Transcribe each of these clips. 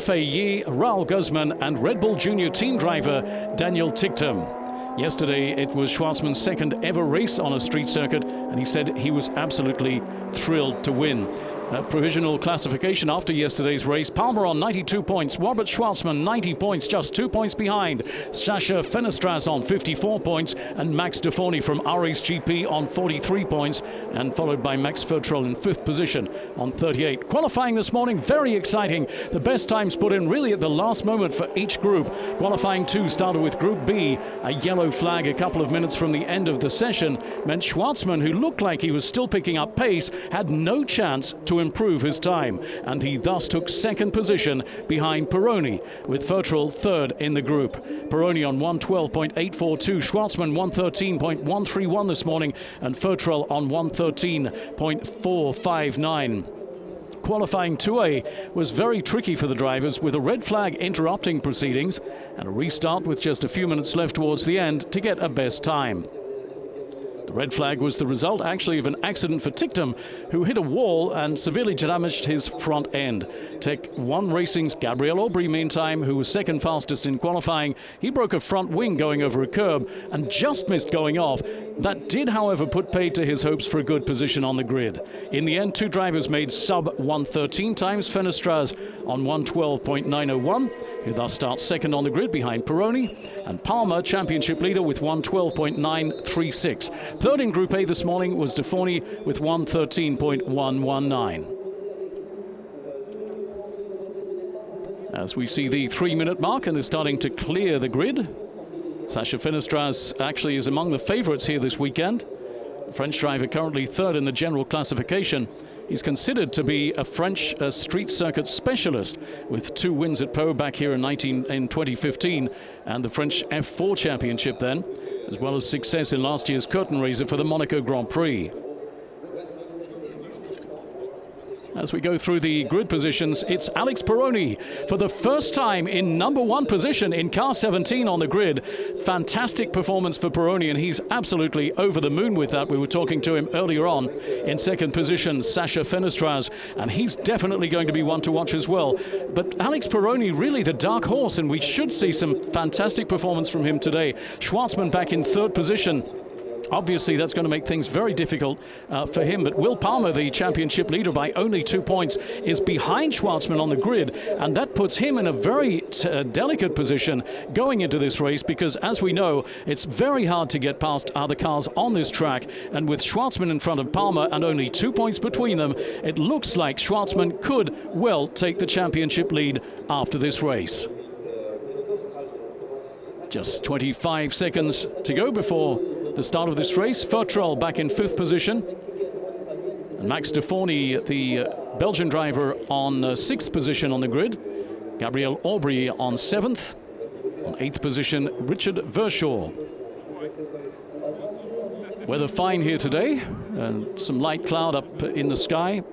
Yifei Yi, Raul Guzman and Red Bull Junior team driver Daniel Tichtem. Yesterday it was Schwartzman's second ever race on a street circuit, and he said he was absolutely thrilled to win. Provisional classification after yesterday's race: Palmer on 92 points, Robert Schwartzman 90 points, just 2 points behind. Sasha Fenestras on 54 points, and Max de Forny from RAce GP on 43 points, and followed by Max Fertrell in 5th position on 38. Qualifying this morning, very exciting. The best times put in really at the last moment for each group. Qualifying 2 started with Group B. A yellow flag a couple of minutes from the end of the session meant Schwartzman, who looked like he was still picking up pace, had no chance to improve his time, and he thus took 2nd position behind Baroni, with Fertrell 3rd in the group. Baroni on 112.842, Schwartzman 113.131 this morning, and Fertrell on 113.459. Qualifying 2A was very tricky for the drivers, with a red flag interrupting proceedings and a restart with just a few minutes left towards the end to get a best time. The red flag was the result actually of an accident for Tichtem, who hit a wall and severely damaged his front end. Tech 1 Racing's Gabriel Aubry, meantime, who was 2nd fastest in qualifying, he broke a front wing going over a curb and just missed going off. That did, however, put paid to his hopes for a good position on the grid. In the end, 2 drivers made sub-113 times. Fenestras on 112.901, who thus starts 2nd on the grid behind Baroni, and Palmer, championship leader, with 112.936. 3rd in Group A this morning was de Forny with 113.119. As we see the 3-minute mark and is starting to clear the grid, Sasha Fenestras actually is among the favourites here this weekend. The French driver currently 3rd in the general classification. He's considered to be a French street circuit specialist, with 2 wins at Pau back here in 2015, and the French F4 championship then, as well as success in last year's curtain raiser for the Monaco Grand Prix. As we go through the grid positions, it's Alex Baroni for the first time in #1 position in car 17 on the grid. Fantastic performance for Baroni, and he's absolutely over the moon with that. We were talking to him earlier on. In 2nd position, Sasha Fenestras, and he's definitely going to be one to watch as well. But Alex Baroni, really the dark horse, and we should see some fantastic performance from him today. Schwartzman back in 3rd position. Obviously, that's going to make things very difficult for him. But Will Palmer, the championship leader by only 2 points, is behind Schwartzman on the grid. And that puts him in a very delicate position going into this race, because, as we know, it's very hard to get past other cars on this track. And with Schwartzman in front of Palmer and only 2 points between them, it looks like Schwartzman could well take the championship lead after this race. Just 25 seconds to go before the start of this race. Fertrell back in 5th position, and Max de Forny, the Belgian driver, on 6th position on the grid. Gabriel Aubry on 7th. On 8th position, Richard Verschoor. Weather fine here today, and some light cloud up in the sky.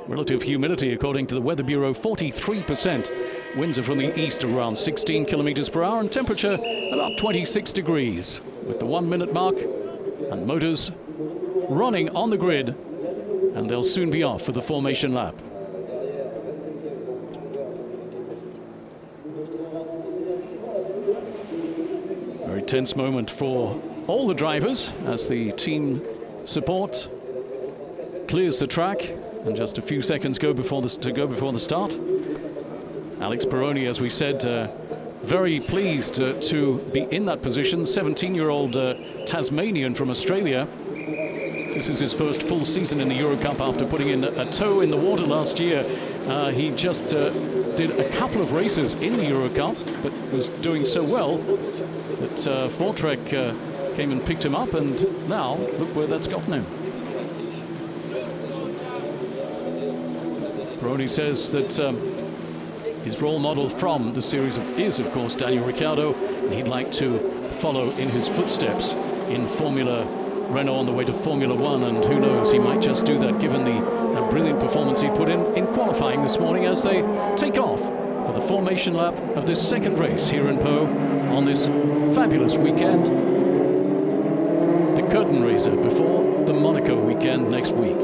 Relative humidity, according to the Weather Bureau, 43%. Winds are from the east around 16 kilometers per hour, and temperature about 26 degrees. With the 1-minute mark and motors running on the grid, and they'll soon be off for the formation lap. Very tense moment for all the drivers as the team support clears the track, and just a few seconds go before the start. Alex Baroni, as we said, very pleased to be in that position. 17-year-old Tasmanian from Australia. This is his first full season in the Eurocup after putting in a toe in the water last year. He just did a couple of races in the Eurocup, but was doing so well that Fortrek came and picked him up, and now look where that's gotten him. Baroni says that his role model from the series is, of course, Daniel Ricciardo, and he'd like to follow in his footsteps in Formula Renault on the way to Formula One, and who knows, he might just do that given the brilliant performance he put in qualifying this morning as they take off for the formation lap of this 2nd race here in Pau on this fabulous weekend. The curtain raiser before the Monaco weekend next week.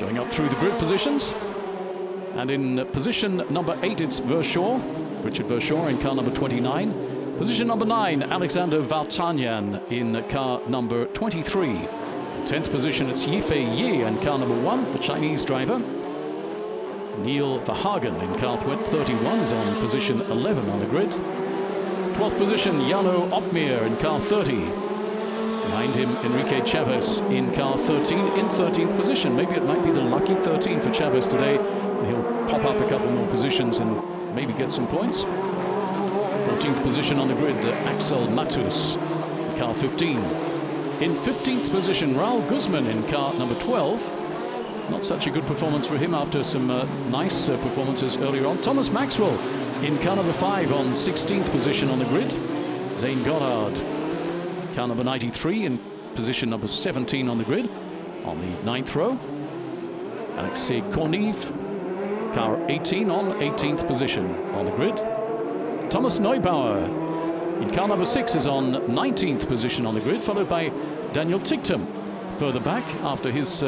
Going up through the grid positions. And in position number 8, it's Verschoor, Richard Verschoor in car number 29. Position number 9, Alexander Vartanyan in car number 23. 10th position, it's Yifei Ye in car number 1, the Chinese driver. Neil Verhagen in car 31 is on position 11 on the grid. 12th position, Jarno Opmeer in car 30. Behind him, Enrique Chavez in car 13 in 13th position. Maybe it might be the lucky 13 for Chavez today. He'll pop up a couple more positions and maybe get some points. 14th position on the grid, Axel Matus in car 15. In 15th position, Raul Guzman in car number 12. Not such a good performance for him after some nice performances earlier on. Thomas Maxwell in car number 5 on 16th position on the grid. Zane Goddard, car number 93 in position number 17 on the grid on the 9th row. Alexei Kornev, car 18 on 18th position on the grid. Thomas Neubauer in car number 6 is on 19th position on the grid, followed by Daniel Tichtum further back after his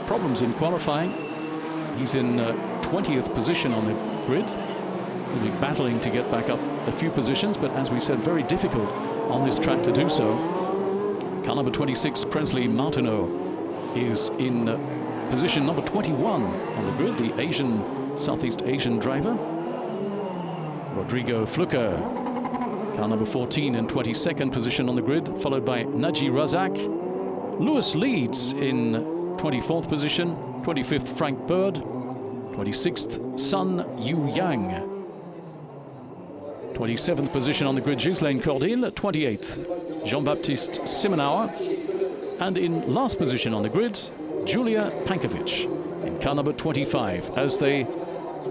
problems in qualifying. He's in 20th position on the grid. He'll be battling to get back up a few positions, but as we said, very difficult on this track to do so. Car number 26, Presley Martineau, is in position number 21 on the grid, the Southeast Asian driver. Rodrigo Flucker, car number 14 in 22nd position on the grid, followed by Naji Razak. Lewis Leeds in 24th position, 25th Frank Bird, 26th Sun Yu Yang. 27th position on the grid, Ghislaine Cordil, 28th Jean-Baptiste Simonauer, and in last position on the grid, Julia Pankovic in car number 25 as they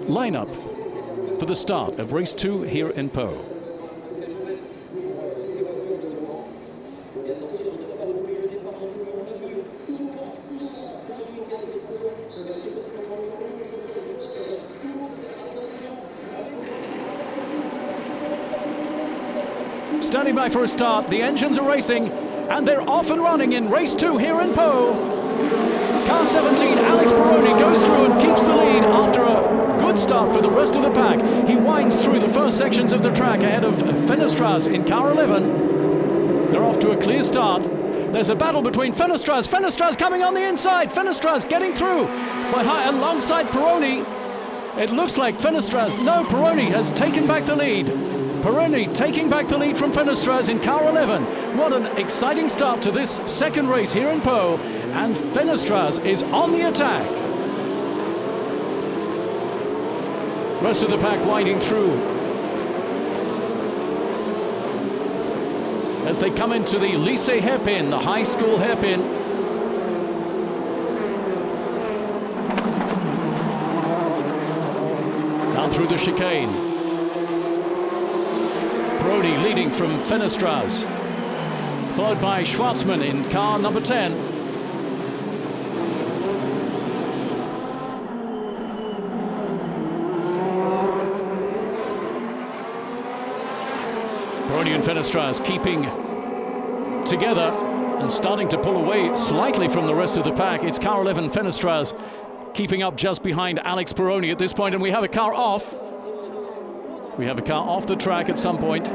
line up for the start of race 2 here in Po. Standing by for a start, the engines are racing, and they're off and running in race 2 here in Po. Car 17, Alex Baroni goes through and keeps the lead after a good start for the rest of the pack. He winds through the first sections of the track ahead of Fenestras in car 11. They're off to a clear start. There's a battle between Fenestras coming on the inside. Fenestras getting through alongside Baroni. It looks like Baroni has taken back the lead. Baroni taking back the lead from Fenestras in car 11. What an exciting start to this second race here in Po, and Fenestras is on the attack. Rest of the pack winding through as they come into the Lycée hairpin, the high school hairpin. Down through the chicane. Baroni leading from Fenestras, followed by Schwartzman in car number 10. Baroni and Fenestras keeping together and starting to pull away slightly from the rest of the pack. It's car 11 Fenestras keeping up just behind Alex Baroni at this point, and we have a car off. We have a car off the track at some point.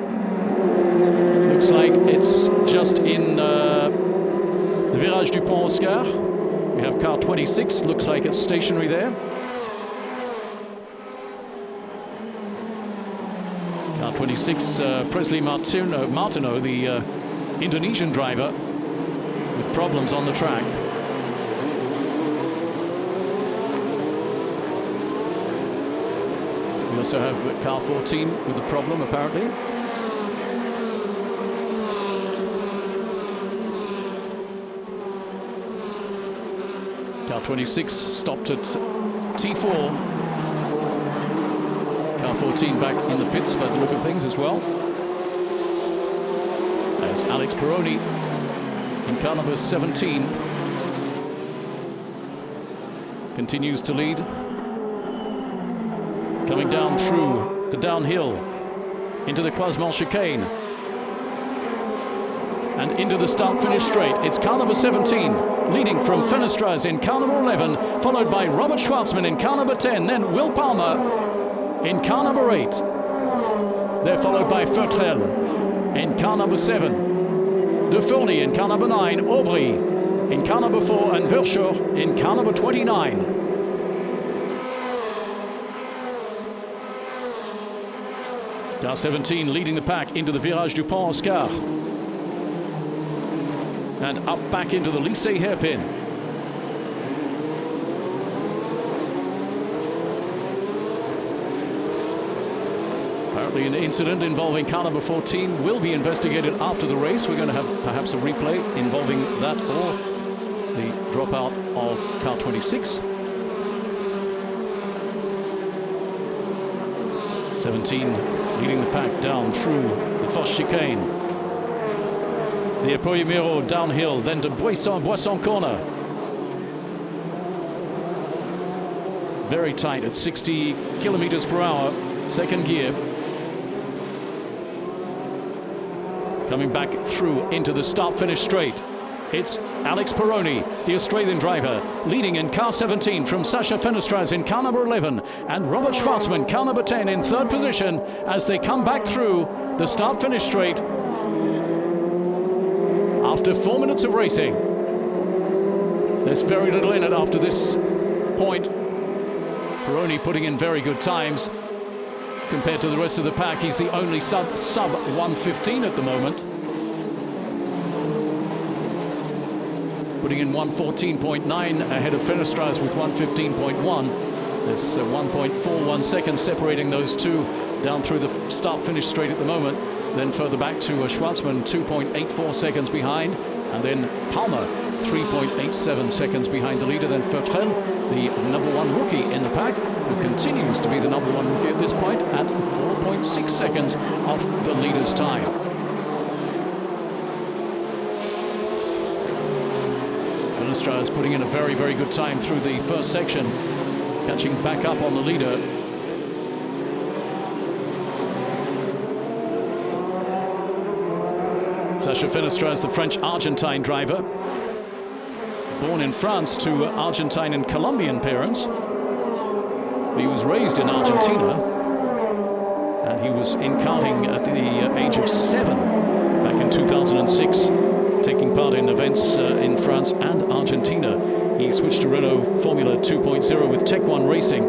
Looks like it's just in the Virage du Pont Oscar. We have car 26, looks like it's stationary there. Car 26, Presley Martineau, the Indonesian driver, with problems on the track. We also have car 14 with a problem, apparently. Car 26 stopped at T4. Car 14 back in the pits by the look of things as well. As Alex Baroni in car number 17 continues to lead. Coming down through the downhill into the Croisement chicane and into the start-finish straight. It's car number 17, leading from Fenestras in car number 11, followed by Robert Schwartzman in car number 10, then Will Palmer in car number 8. They're followed by Feutrel in car number 7, De Fourny in car number 9, Aubry in car number 4, and Verschoor in car number 29. Car 17 leading the pack into the Virage du Pont-Oscar. And up back into the Lycée hairpin. Apparently an incident involving car number 14 will be investigated after the race. We're going to have perhaps a replay involving that or the dropout of car 26. 17 leading the pack down through the Fosse chicane. The Epoyemiro downhill, then to Boisson corner. Very tight at 60 kilometers per hour, second gear. Coming back through into the start-finish straight. It's Alex Baroni, the Australian driver, leading in car 17 from Sacha Fenestras in car number 11, and Robert Schwartzman, car number 10, in third position as they come back through the start-finish straight after 4 minutes of racing. There's very little in it after this point. Baroni putting in very good times compared to the rest of the pack. He's the only sub 1:15 at the moment. Putting in 1:14.9 ahead of Fenestras with 1:15.1. There's 1.41 seconds separating those two down through the start-finish straight at the moment. Then further back to Schwartzman, 2.84 seconds behind. And then Palmer, 3.87 seconds behind the leader. Then Feutrel, the number 1 rookie in the pack, who continues to be the number 1 rookie at this point at 4.6 seconds off the leader's time. Fenestras putting in a very, very good time through the first section, catching back up on the leader. Sacha Fenestras, the French-Argentine driver, born in France to Argentine and Colombian parents. He was raised in Argentina, and he was in karting at the age of 7 back in 2006, taking part in events in France and Argentina. He switched to Renault Formula 2.0 with Tech 1 Racing,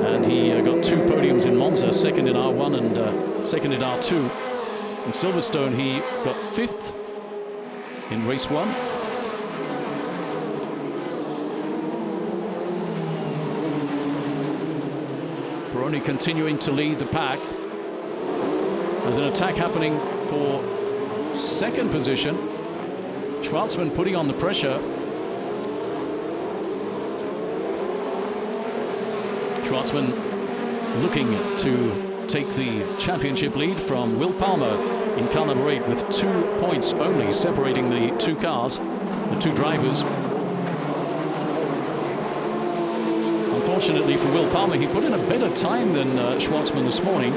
and he got 2 podiums in Monza, second in R1 and second in R2. In Silverstone, he got 5th in race 1. Baroni continuing to lead the pack. There's an attack happening for second position. Schwartzman putting on the pressure. Schwartzman looking to take the championship lead from Will Palmer in car number 8 with 2 points only separating the 2 cars, the 2 drivers. Unfortunately for Will Palmer, he put in a better time than Schwartzman this morning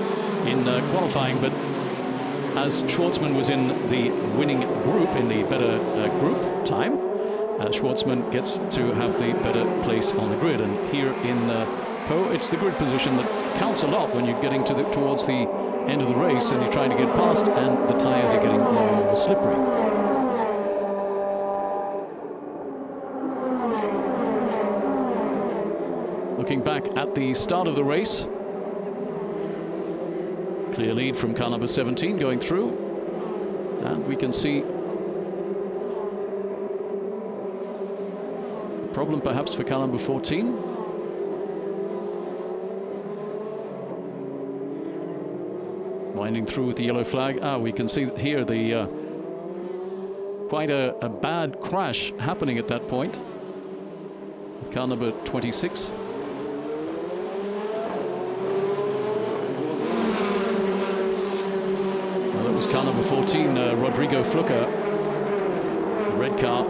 in qualifying, but as Schwartzman was in the winning group, in the better group time, Schwartzman gets to have the better place on the grid. And here in Po, it's the grid position that counts a lot when you're getting towards the end of the race and you're trying to get past, and the tires are getting more and more slippery. Looking back at the start of the race, clear lead from car number 17 going through, and we can see a problem perhaps for car number 14. Winding through with the yellow flag. We can see here the quite a bad crash happening at that point with car number 26. Well, that was car number 14, Rodrigo Flucker, the red car.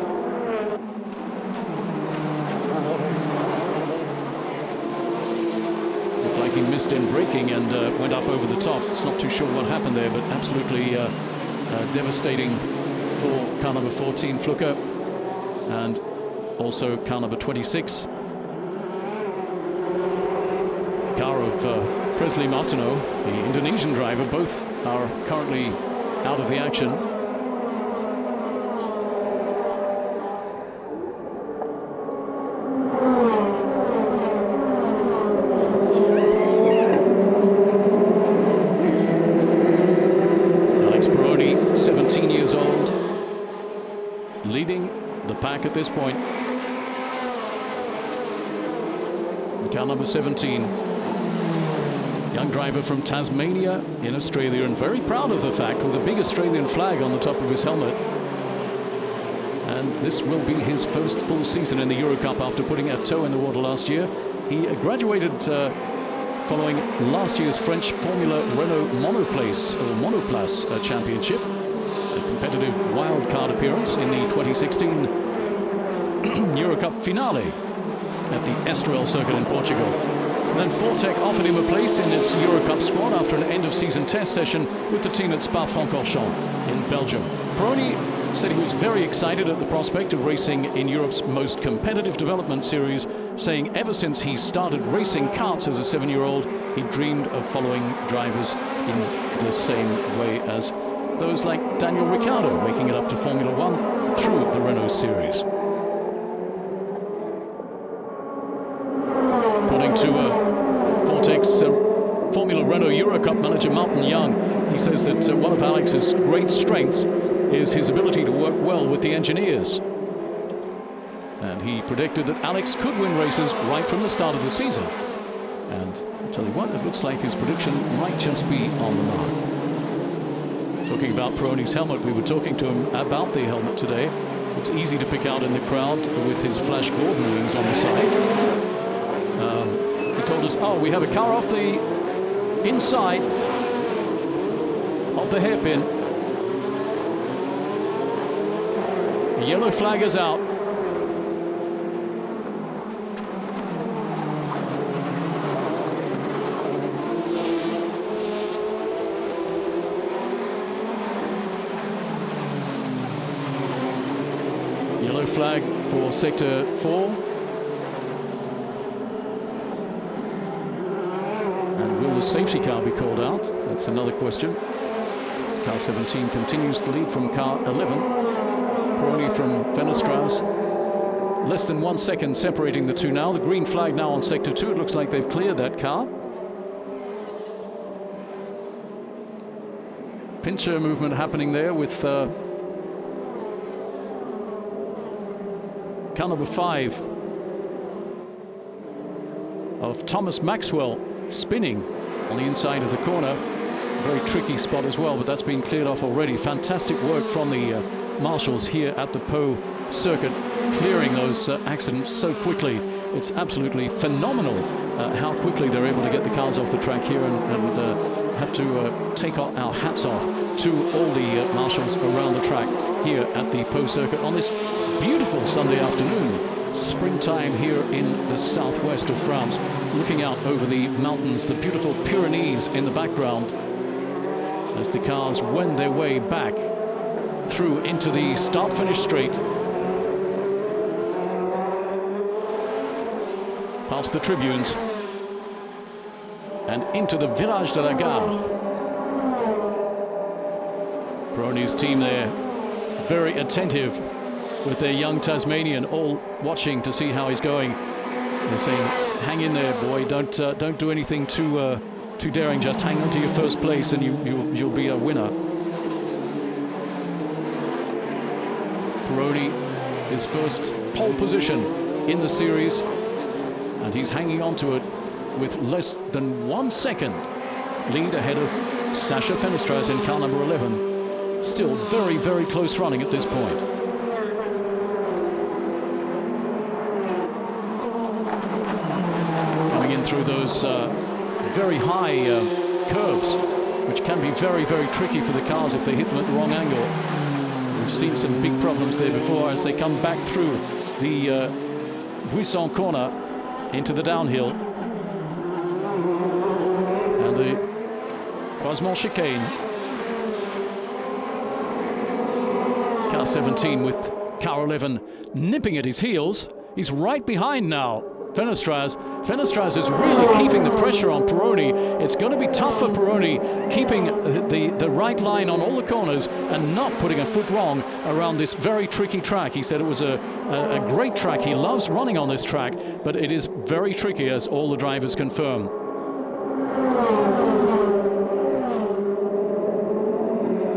He missed in braking and went up over the top. It's not too sure what happened there, but absolutely devastating for car number 14, Flucker. and also car number 26. Car of Presley Martineau, the Indonesian driver. Both are currently out of the action. Baroni, 17 years old, leading the pack at this point. Car number 17, young driver from Tasmania in Australia, and very proud of the fact, with a big Australian flag on the top of his helmet. And this will be his first full season in the Eurocup after putting a toe in the water last year. He graduated following last year's French Formula Renault Monoplace Championship, a competitive wildcard appearance in the 2016 Eurocup finale at the Estoril circuit in Portugal. And then Fortec offered him a place in its Eurocup squad after an end-of-season test session with the team at Spa-Francorchamps in Belgium. Baroni said he was very excited at the prospect of racing in Europe's most competitive development series, saying ever since he started racing karts as a 7-year-old, he dreamed of following drivers in the same way as those like Daniel Ricciardo, making it up to Formula One through the Renault series. According to Fortec's Formula Renault Eurocup manager Martin Young, he says that one of Alex's great strengths is his ability to work well with the engineers. And he predicted that Alex could win races right from the start of the season. And I'll tell you what, it looks like his prediction might just be on the mark. Talking about Baroni's helmet, we were talking to him about the helmet today. It's easy to pick out in the crowd with his Flash Gordon wings on the side. He told us, oh, we have a car off the inside of the hairpin. The yellow flag is out. Yellow flag for sector 4. And will the safety car be called out? That's another question. Car 17 continues to lead from car 11. Baroni from Fenestras. Less than 1 second separating the two now. The green flag now on sector 2. It looks like they've cleared that car. Pincher movement happening there with car number 5 of Thomas Maxwell spinning on the inside of the corner. Very tricky spot as well, but that's been cleared off already. Fantastic work from the marshals here at the Pau circuit, clearing those accidents so quickly. It's absolutely phenomenal how quickly they're able to get the cars off the track here, and have to take our hats off to all the marshals around the track here at the Pau circuit on this beautiful Sunday afternoon. Springtime here in the southwest of France, looking out over the mountains, the beautiful Pyrenees in the background, as the cars wend their way back through into the start-finish straight, past the tribunes and into the Virage de la Gare. Baroni's team there, very attentive with their young Tasmanian, all watching to see how he's going. They're saying, hang in there, boy, don't do anything too daring, just hang on to your first place and you'll be a winner. Baroni, his first pole position in the series, and he's hanging on to it with less than 1 second lead ahead of Sacha Fenestras in car number 11. Still very, very close running at this point. Coming in through those very high curves, which can be very, very tricky for the cars if they hit them at the wrong angle. We've seen some big problems there before as they come back through the Buisson corner into the downhill. And the Croisement chicane. Car 17 with Car 11 nipping at his heels. He's right behind now. Fenestraz. Fenestraz is really keeping the pressure on Baroni. It's going to be tough for Baroni, keeping the right line on all the corners and not putting a foot wrong around this very tricky track. He said it was a great track. He loves running on this track, but it is very tricky, as all the drivers confirm.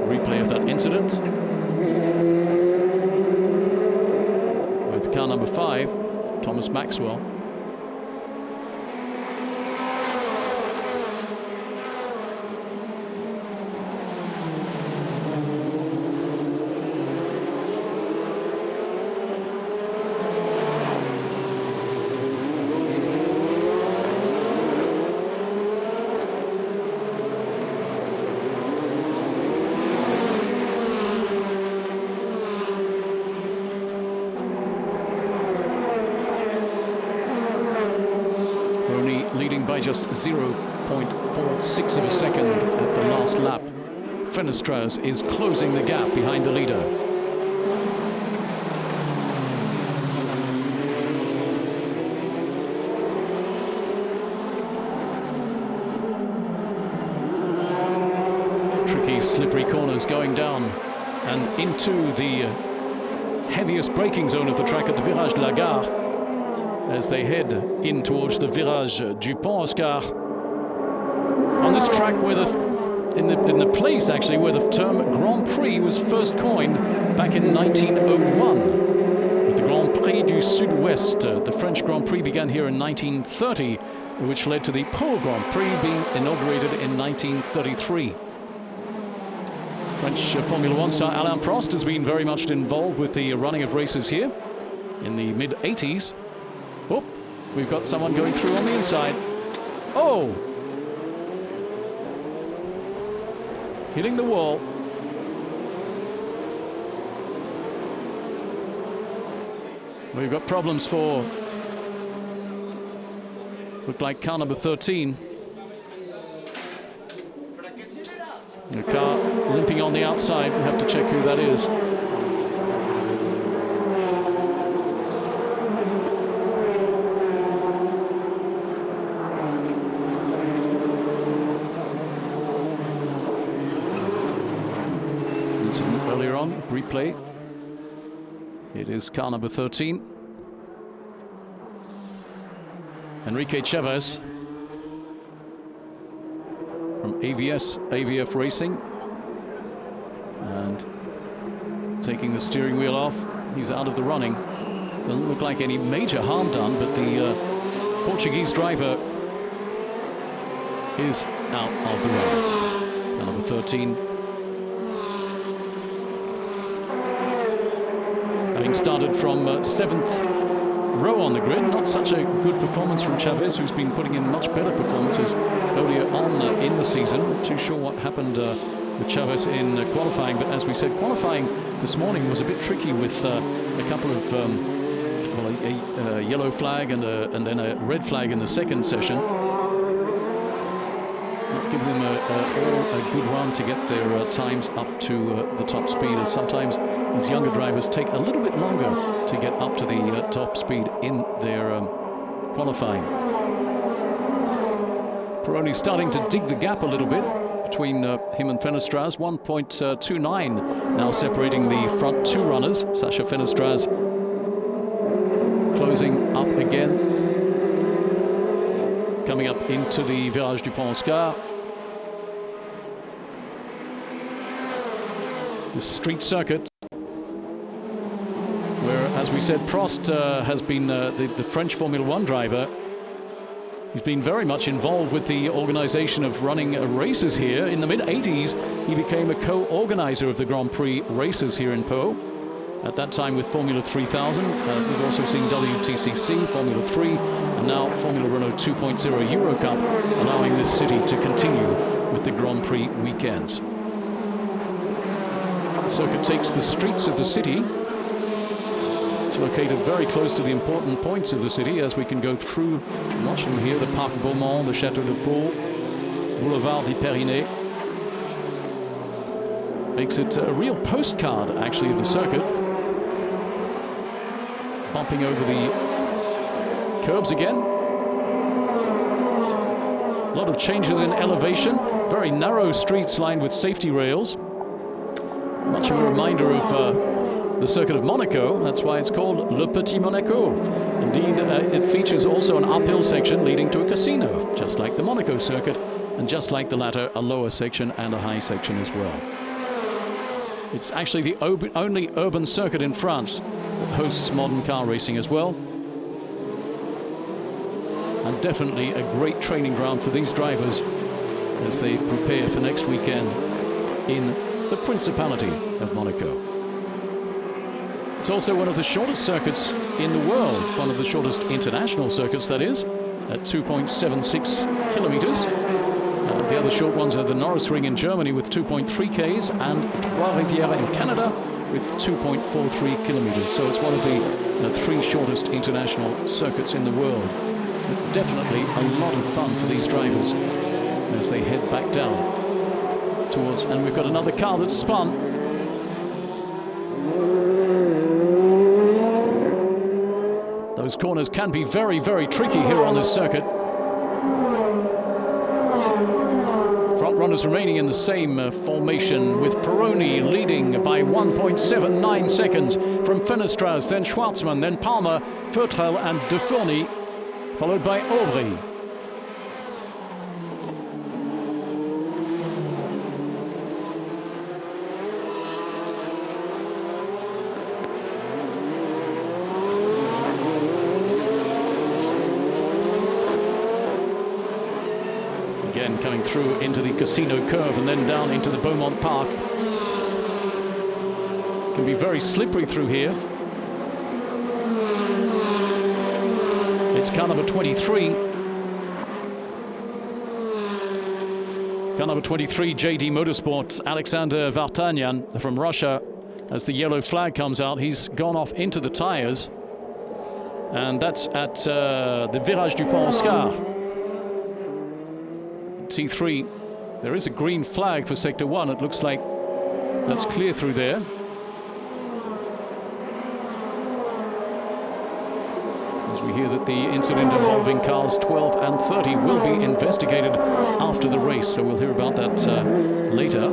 Replay of that incident with car number 5, Thomas Maxwell. Leading by just 0.46 of a second at the last lap. Fenestraz is closing the gap behind the leader. Tricky, slippery corners going down and into the heaviest braking zone of the track at the Virage de la Gare, as they head in towards the Virage du Pont Oscar. On this track, where in the place actually where the term Grand Prix was first coined back in 1901, with the Grand Prix du Sud-Ouest. The French Grand Prix began here in 1930, which led to the Pau Grand Prix being inaugurated in 1933. French Formula One star Alain Prost has been very much involved with the running of races here in the mid-80s. Oh, we've got someone going through on the inside. Oh! Hitting the wall. We've got problems for, look like car number 13. The car limping on the outside. We'll have to check who that is. Earlier on, replay. It is car number 13. Enrique Chavez from AVF Racing, and taking the steering wheel off. He's out of the running. Doesn't look like any major harm done, but the Portuguese driver is out of the running. Car number 13. Having started from 7th row on the grid, not such a good performance from Chavez, who's been putting in much better performances earlier on in the season. Not too sure what happened with Chavez in qualifying, but as we said, qualifying this morning was a bit tricky with a couple of a yellow flag and then a red flag in the second session. Not giving them a good run to get their times up to the top speed, as sometimes these younger drivers take a little bit longer to get up to the top speed in their qualifying. Baroni starting to dig the gap a little bit between him and Fenestraz. 1.29 now separating the front two runners. Sacha Fenestraz closing up again, coming up into the Virage du Pont Oscar. The street circuit, where, as we said, Prost has been the French Formula One driver. He's been very much involved with the organization of running races here. In the mid-80s, he became a co-organizer of the Grand Prix races here in Pau. At that time with Formula 3000. We've also seen WTCC, Formula 3, and now Formula Renault 2.0 Eurocup, allowing this city to continue with the Grand Prix weekends. The circuit takes the streets of the city. It's located very close to the important points of the city, as we can go through, watch them here, the Parc Beaumont, the Château de Pau, Boulevard des Pyrénées. Makes it a real postcard, actually, of the circuit. bumping over the curbs again. A lot of changes in elevation. Very narrow streets lined with safety rails. Much of a reminder of the circuit of Monaco. That's why it's called Le Petit Monaco. Indeed, it features also an uphill section leading to a casino, just like the Monaco circuit, and just like the latter, a lower section and a high section as well. It's actually the only urban circuit in France that hosts modern car racing as well. And definitely a great training ground for these drivers as they prepare for next weekend in the Principality of Monaco. It's also one of the shortest circuits in the world, one of the shortest international circuits, that is, at 2.76 kilometers. The other short ones are the Norris Ring in Germany with 2.3 Ks and Trois-Rivières in Canada with 2.43 kilometers. So it's one of the three shortest international circuits in the world. But definitely a lot of fun for these drivers as they head back down towards, and we've got another car that's spun. Those corners can be very, very tricky here on this circuit. Front runners remaining in the same formation, with Baroni leading by 1.79 seconds from Fenestras, then Schwartzman, then Palmer, Feutrel and De Fourny, followed by Aubry. Again, coming through into the Casino curve and then down into the Beaumont Park. Can be very slippery through here. It's car number 23. Car number 23, JD Motorsport, Alexander Vartanyan from Russia. As the yellow flag comes out, he's gone off into the tires. And that's at the Virage du Pont Oscar. T3, there is a green flag for Sector 1. It looks like that's clear through there. As we hear that the incident involving cars 12 and 30 will be investigated after the race, so we'll hear about that later.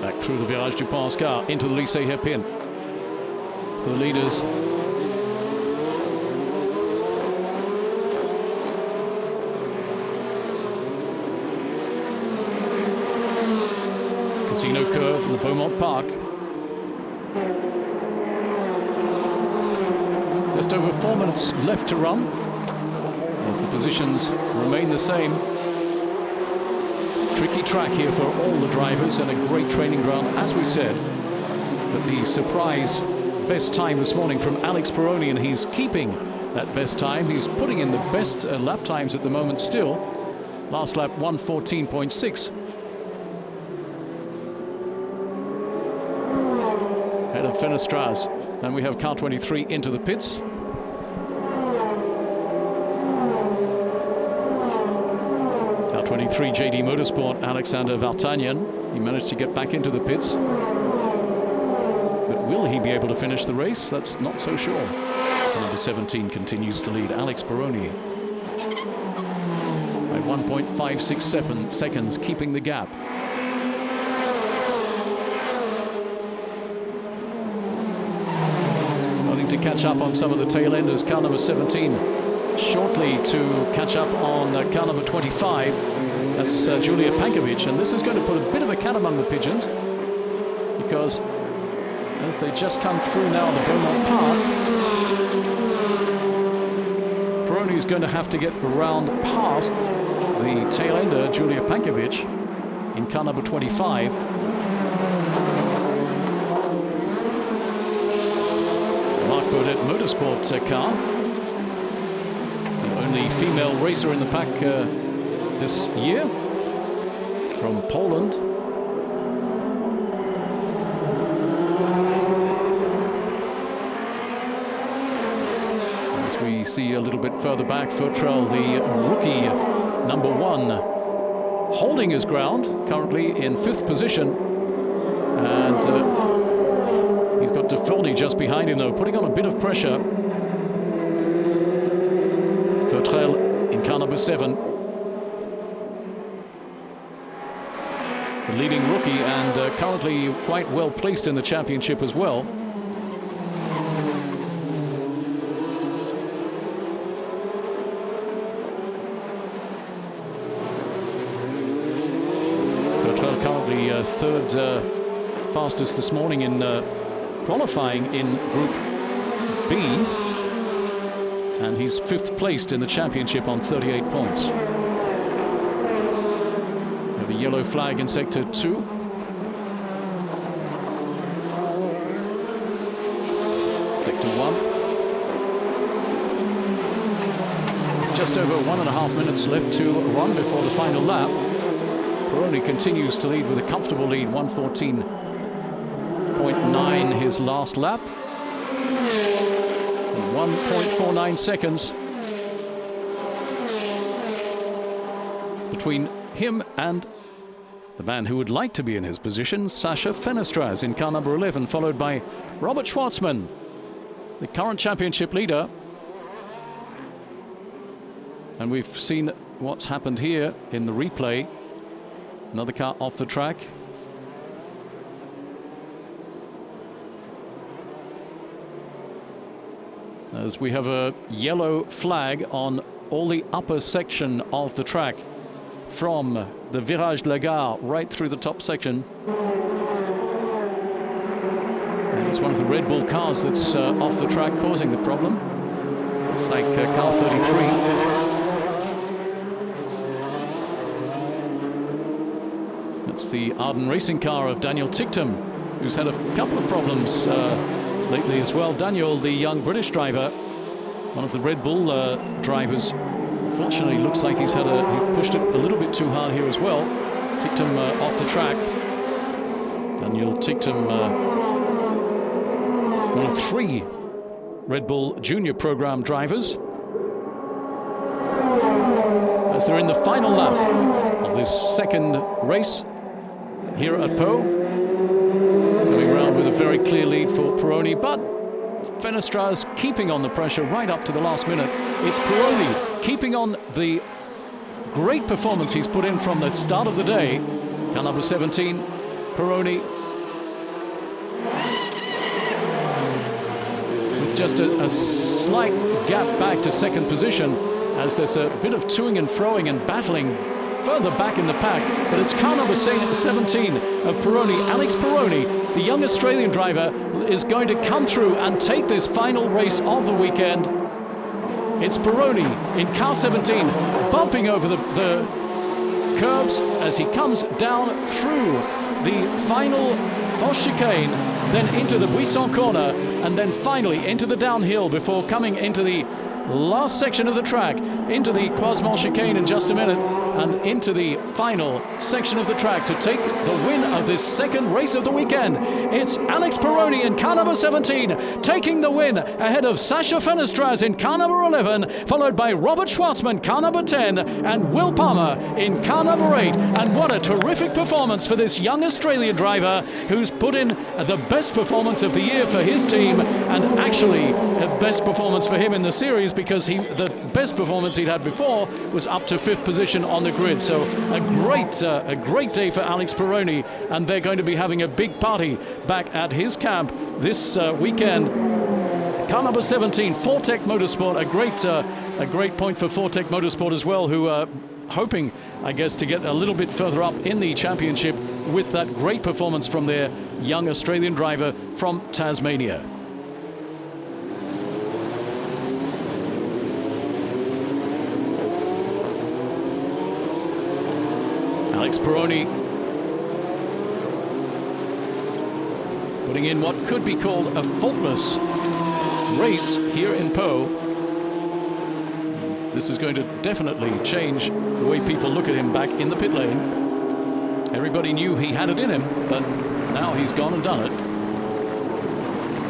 Back through the Virage du Pont Oscar into the Lycée hairpin. For the leaders. Casino curve from the Beaumont Park. Just over 4 minutes left to run as the positions remain the same. Tricky track here for all the drivers and a great training ground, as we said. But the surprise best time this morning from Alex Baroni, and he's keeping that best time. He's putting in the best lap times at the moment still. Last lap 1:14.6. Head of Fenestras. And we have car 23 into the pits. Car 23 JD Motorsport, Alexander Vartanyan. He managed to get back into the pits. But will he be able to finish the race? That's not so sure. Number 17 continues to lead, Alex Baroni. By 1.56 seconds, keeping the gap. Starting to catch up on some of the tail enders. Car number 17 shortly to catch up on car number 25. That's Julia Pankovic, and this is going to put a bit of a cat among the pigeons, because as they just come through now the Beaumont Park, Baroni's going to have to get around past the tail ender, Julia Pankovic, in car number 25. Mark Baudet Motorsport car. The only female racer in the pack this year from Poland. As we see a little bit further back, Futrell, the rookie number 1, holding his ground, currently in 5th position. And he's got Defoe just behind him, though, putting on a bit of pressure. Futrell in car number 7. The leading rookie and currently quite well placed in the championship as well. Futrell currently 3rd fastest this morning in qualifying in Group B, and he's 5th placed in the championship on 38 points. We have a yellow flag in sector 2. Sector 1. It's just over 1.5 minutes left to run before the final lap. Baroni continues to lead with a comfortable lead, 1:14.9 his last lap. 1.49 seconds between him and the man who would like to be in his position, Sascha Fenestraz in car number 11, followed by Robert Schwartzman, the current championship leader. And we've seen what's happened here in the replay. Another car off the track. As we have a yellow flag on all the upper section of the track, from the Virage de la Gare right through the top section. And it's one of the Red Bull cars that's off the track causing the problem. Looks like car 33. That's the Arden racing car of Daniel Tichtum, who's had a couple of problems lately as well. Daniel, the young British driver, one of the Red Bull drivers, unfortunately looks like he pushed it a little bit too hard here as well. Tichtum off the track. Daniel Tichtum, one of 3 Red Bull Junior program drivers. As they're in the final lap of this second race here at Pau. Coming around with a very clear lead for Baroni, but Fenestraz keeping on the pressure right up to the last minute. It's Baroni keeping on the great performance he's put in from the start of the day. Car number 17, Baroni, with just a slight gap back to 2nd position, as there's a bit of toing and froing and battling further back in the pack. But it's car number 17 of Baroni, Alex Baroni, the young Australian driver, is going to come through and take this final race of the weekend. It's Baroni in car 17, bumping over the curbs as he comes down through the final Fosse chicane, then into the Buisson corner, and then finally into the downhill before coming into the last section of the track, into the Croisement chicane in just a minute, and into the final section of the track to take the win of this second race of the weekend. It's Alex Baroni in car number 17 taking the win ahead of Sascha Fenestraz in car number 11, followed by Robert Schwartzman, car number 10, and Will Palmer in car number 8. And what a terrific performance for this young Australian driver, who's put in the best performance of the year for his team, and actually the best performance for him in the series, because the best performance he'd had before was up to 5th position on the grid. So a great day for Alex Baroni, and they're going to be having a big party back at his camp this weekend. Car number 17, Fortec Motorsport, a great point for Fortec Motorsport as well, who are hoping, I guess, to get a little bit further up in the championship with that great performance from their young Australian driver from Tasmania. Alex Baroni putting in what could be called a faultless race here in Pau. This is going to definitely change the way people look at him back in the pit lane. Everybody knew he had it in him, but now he's gone and done it.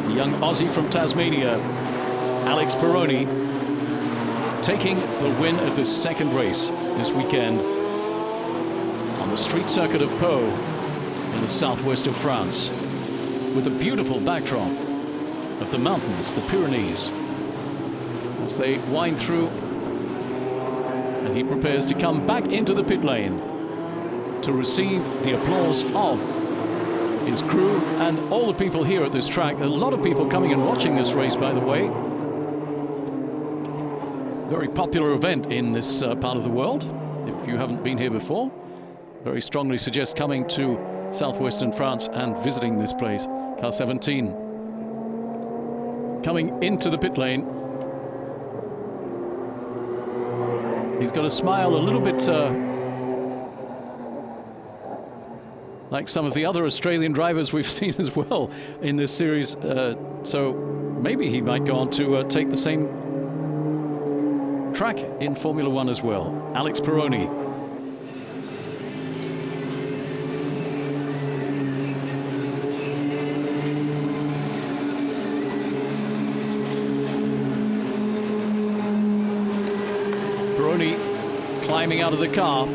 The young Aussie from Tasmania, Alex Baroni, taking the win of this second race this weekend on the street circuit of Pau in the southwest of France, with a beautiful backdrop of the mountains, the Pyrenees, as they wind through, and he prepares to come back into the pit lane to receive the applause of his crew and all the people here at this track. A lot of people coming and watching this race, by the way. Very popular event in this part of the world. If you haven't been here before, very strongly suggest coming to southwestern France and visiting this place. Car 17 coming into the pit lane. He's got a smile a little bit like some of the other Australian drivers we've seen as well in this series. So maybe he might go on to take the same track in Formula One as well. Alex Baroni. Baroni climbing out of the car.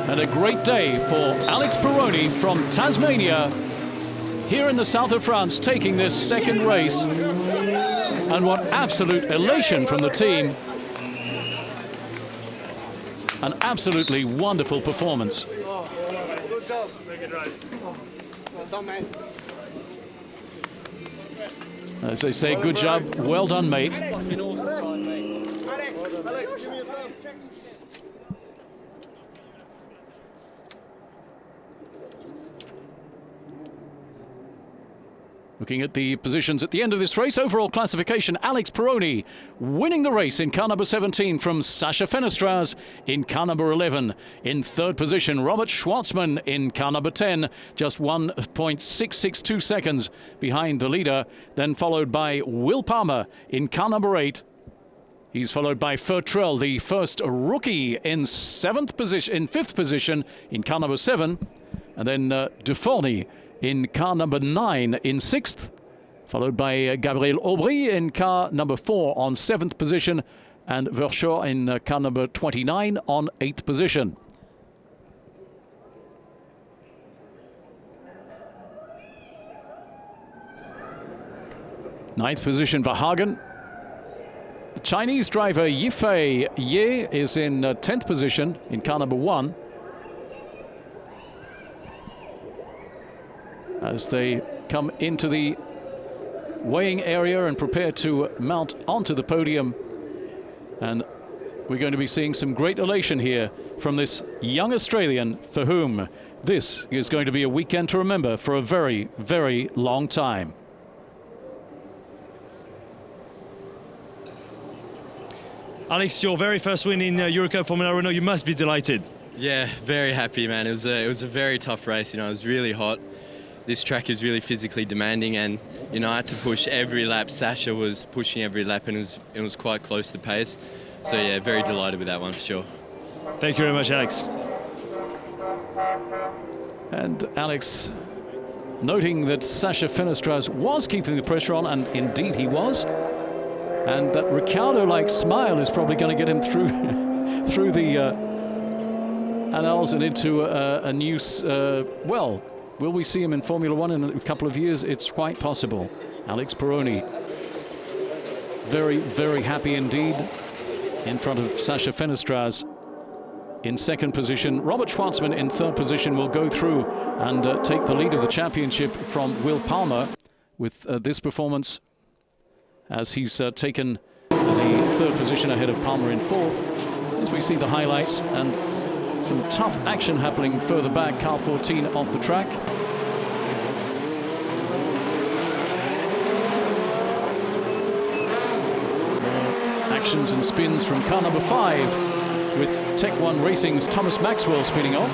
And a great day for Alex Baroni from Tasmania, here in the south of France, taking this second race. And what absolute elation from the team. An absolutely wonderful performance. Good job. Well done, mate. As they say, good job, well done, mate. Alex, give me a thumb. Looking at the positions at the end of this race, overall classification, Alex Baroni winning the race in car number 17 from Sacha Fenestraz in car number 11. In third position, Robert Schwartzman in car number 10, just 1.662 seconds behind the leader, then followed by Will Palmer in car number 8. He's followed by Fertrell, the first rookie, in fifth position in car number 7, and then Duforny in car number 9 in 6th, followed by Gabriel Aubry in car number 4 on 7th position, and Verschoor in car number 29 on 8th position. Ninth position for Hagen. The Chinese driver Yifei Ye is in 10th position in car number 1. As they come into the weighing area and prepare to mount onto the podium. And we're going to be seeing some great elation here from this young Australian, for whom this is going to be a weekend to remember for a very, very long time. Alex, your very first win in Eurocup Formula Renault, you must be delighted. Yeah, very happy, man. It was a very tough race. You know, it was really hot. This track is really physically demanding, and you know, I had to push every lap. Sacha was pushing every lap, and it was quite close to pace. So yeah, very delighted with that one for sure. Thank you very much, Alex. And Alex noting that Sacha Fenestraz was keeping the pressure on, and indeed he was. And that Ricciardo-like smile is probably going to get him through through the annals and into a new well. Will we see him in Formula One in a couple of years? It's quite possible. Alex Baroni, very, very happy indeed, in front of Sacha Fenestraz in second position. Robert Schwartzman in third position will go through and take the lead of the championship from Will Palmer with this performance, as he's taken the third position ahead of Palmer in fourth. As we see the highlights and some tough action happening further back, car 14 off the track. Actions and spins from car number 5, with Tech 1 Racing's Thomas Maxwell spinning off.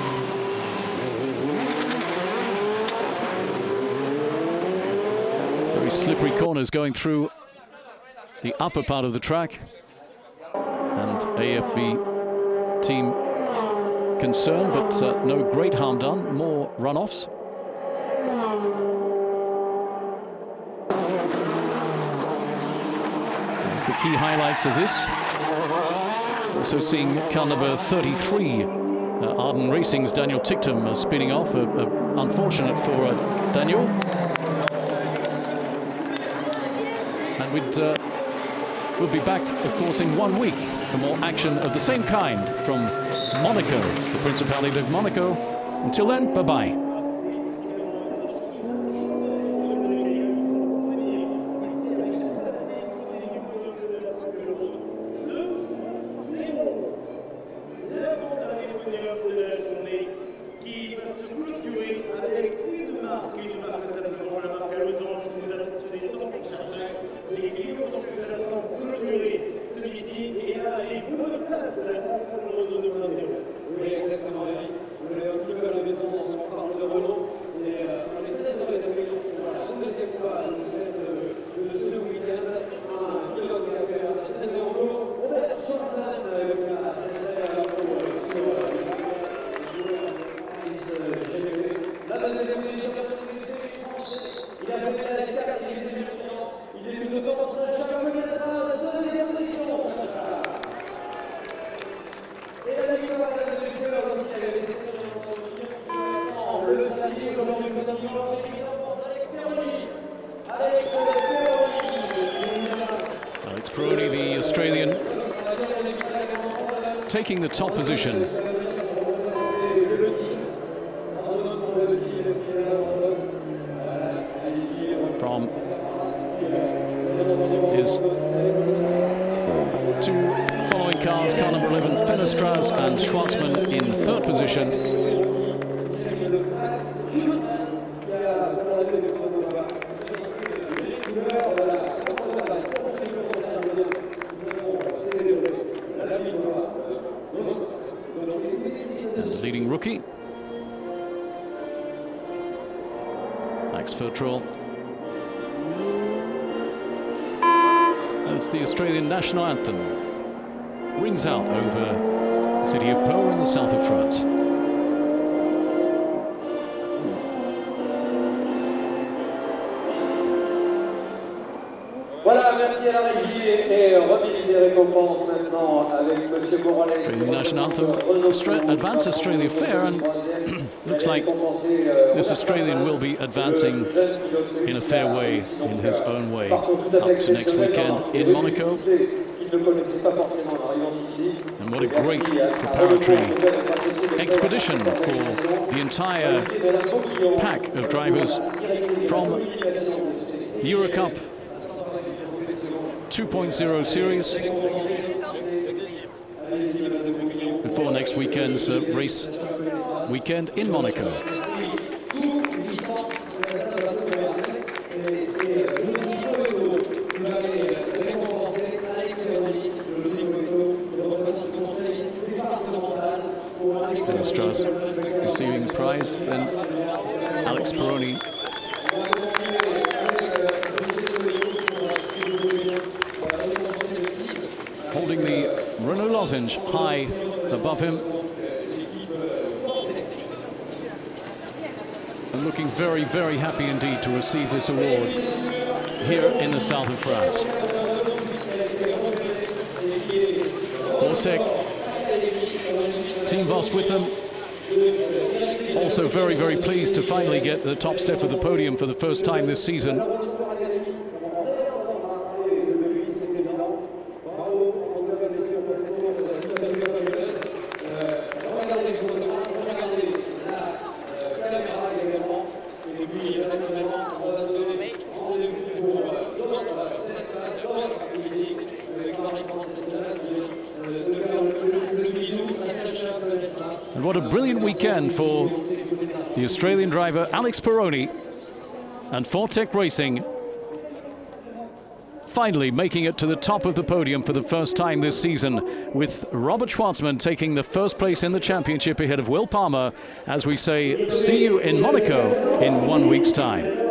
Very slippery corners going through the upper part of the track. And AFV team concerned, but no great harm done. More runoffs. It's the key highlights of this. Also seeing car number 33, Arden Racing's Daniel Tichtum spinning off. Unfortunate for Daniel. And we'll be back, of course, in 1 week for more action of the same kind from Monaco, the Principality of Monaco. Until then, bye-bye. Oui, exactement. Vous voulez un petit peu à la maison, on parle de Renault. Et on est très heureux d'accueillir pour la deuxième fois de ce week-end un pilote qui a fait un très très bon boulot. On va être Anthem qui a s'installé à la la deuxième position, il a fait la carte, il était géant, il est venu de temps dans sa chambre, il a sa deuxième position. Et la victoire de la deuxième aussi, elle avait été le samedi, aujourd'hui, nous avons dimanche, évidemment, Alex Baroni. Alex Baroni, the Australian, taking the top position. From his two following cars, car number 11, Fenestras, and Schwartzman in third position. And the leading rookie, Max Fertrol. As the Australian national anthem rings out over the city of Pau in the south of France. Voilà, merci à la régie et remise des récompenses maintenant avec Monsieur Baroni. Australian national anthem, Advance Australia Fair, and looks like this Australian will be advancing in a fair way, in his own way, up to next weekend in Monaco. And what a great preparatory expedition for the entire pack of drivers from the Eurocup 2.0 series before next weekend's race weekend in Monaco. Fenestras receiving the prize, then Alex Baroni holding the Renault lozenge high above him and looking very, very happy indeed to receive this award here in the south of France. Vortec, team boss with them, also very, very pleased to finally get the top step of the podium for the first time this season. And what a brilliant weekend for the Australian driver Alex Baroni and Vortec Racing, finally making it to the top of the podium for the first time this season, with Robert Schwartzman taking the first place in the championship ahead of Will Palmer, as we say, see you in Monaco in 1 week's time.